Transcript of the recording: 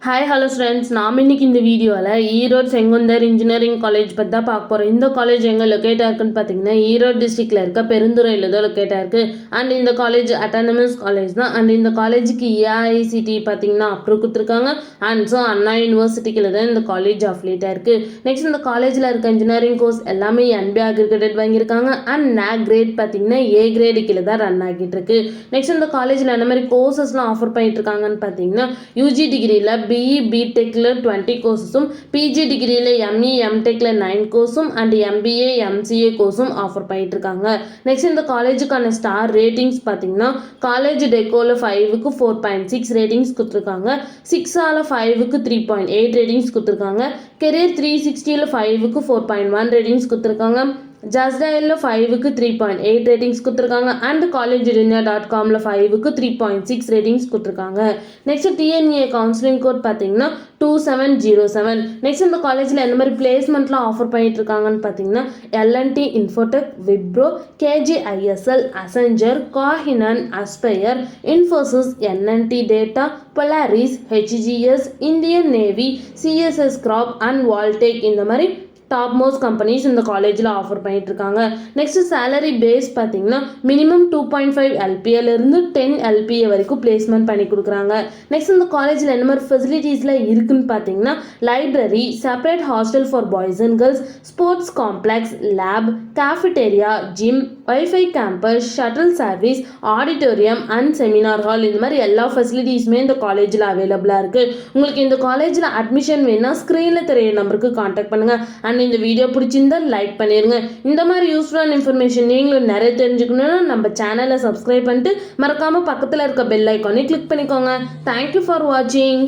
Hi hello friends, நாம் இன்னைக்கு இந்த வீடியோவில் ஈரோடு செங்குந்தர் இன்ஜினியரிங் காலேஜ் பற்றி தான் பார்க்க போகிறோம். இந்த காலேஜ் எங்கே லொக்கேட்டாக இருக்குன்னு பார்த்தீங்கன்னா ஈரோடு டிஸ்ட்ரிக்டில் இருக்க பெருந்துறையில் தான் லொக்கேட்டாக இருக்குது. அண்ட் இந்த காலேஜ் அட்டானமஸ் காலேஜ் தான். அண்ட் இந்த காலேஜுக்கு ஏஐசிடி பார்த்தீங்கன்னா அப்ரூவ் கொடுத்துருக்காங்க. அண்ட் ஸோ அண்ணா யூனிவர்சிட்டிக்கில் தான் இந்த காலேஜ் அஃபிலியேட்டாக இருக்குது. நெக்ஸ்ட் இந்த காலேஜில் இருக்க இன்ஜினியரிங் கோர்ஸ் எல்லாமே என்பிஏ அக்ரிகேட்டட் வாங்கியிருக்காங்க. அண்ட் நேக் கிரேட் பார்த்தீங்கன்னா ஏ கிரேடு கீழே தான் ரன் ஆகிட்டு இருக்கு. நெக்ஸ்ட் இந்த காலேஜில் என்ன மாதிரி கோர்சஸ்லாம் ஆஃபர் பண்ணிட்டு இருக்காங்கன்னு பார்த்தீங்கன்னா யூஜி டிகிரியில் பிஇ பிடெக்கில் 20 கோர்ஸஸும், பிஜி டிகிரியில் எம்இ எம்டெக்கில் 9 கோர்ஸும் அண்ட் எம்பிஏ எம்சிஏ கோர்ஸும் ஆஃபர் பண்ணிட்டு இருக்காங்க. நெக்ஸ்ட் இந்த காலேஜுக்கான ஸ்டார் ரேட்டிங்ஸ் பார்த்தீங்கன்னா காலேஜ் டெக்கோவில் 5க்கு 4.6 ரேட்டிங்ஸ் கொடுத்துருக்காங்க, 6ஆல் 5க்கு 3.8 ரேட்டிங்ஸ் கொடுத்துருக்காங்க, கெரியர் 360ல் 5க்கு 4.1 ரேட்டிங்ஸ் கொடுத்துருக்காங்க, ஜஸ்டயலில் 5க்கு 3.8 ரேட்டிங்ஸ் கொடுத்துருக்காங்க அண்ட் collegeindia.comல 5க்கு 3.6 ரேட்டிங்ஸ் கொடுத்துருக்காங்க. நெக்ஸ்ட் டிஎன்ஏ கவுன்சிலிங் கோட் பார்த்தீங்கன்னா 2707. நெக்ஸ்ட் இந்த காலேஜில் என்ன மாதிரி பிளேஸ்மெண்ட்லாம் ஆஃபர் பண்ணிட்டு இருக்காங்கன்னு பார்த்தீங்கன்னா L and T Infotech, Wipro, KGISL, Accenture, காஹினன், Aspire, Infosys, NTT Data, Polaris, HGS, Indian Navy, CSS Corp and Valtech இந்த மாதிரி டாப் மோஸ்ட் கம்பெனிஸ் இந்த காலேஜில் ஆஃபர் பண்ணிட்டு இருக்காங்க. நெக்ஸ்ட் சேலரி பேஸ் பார்த்தீங்கன்னா மினிமம் 2.5 எல்பிஏலேருந்து 10 எல்பிஏ வரைக்கும் பிளேஸ்மெண்ட் பண்ணி கொடுக்குறாங்க. நெக்ஸ்ட் இந்த காலேஜில் என்ன மாதிரி ஃபெசிலிட்டிஸ்லாம் இருக்குன்னு பார்த்தீங்கன்னா library, separate hostel for boys and girls, sports complex, lab, cafeteria, gym, wifi campus, shuttle service, auditorium and seminar hall இந்த மாதிரி எல்லா ஃபெசிலிட்டிஸுமே இந்த காலேஜில் அவைலபிளாக இருக்குது. உங்களுக்கு இந்த காலேஜில் அட்மிஷன் வேணால் ஸ்க்ரீனில் தெரிய நம்பருக்கு காண்டாக்ட் பண்ணுங்கள். அண்ட் இந்த வீடியோ பிடிச்சிருந்தா லைக் பண்ணிடுங்க. இந்த மாதிரி யூஸ்ஃபுல்லான இன்ஃபர்மேஷன் நீங்களும் நிறைய தெரிஞ்சுக்கணும்னா நம்ம சேனலை சப்ஸ்கிரைப் பண்ணிட்டு மறக்காமல் பக்கத்தில் இருக்க பெல் ஐக்கானை கிளிக் பண்ணிக்கோங்க. தேங்க்யூ ஃபார் வாட்சிங்.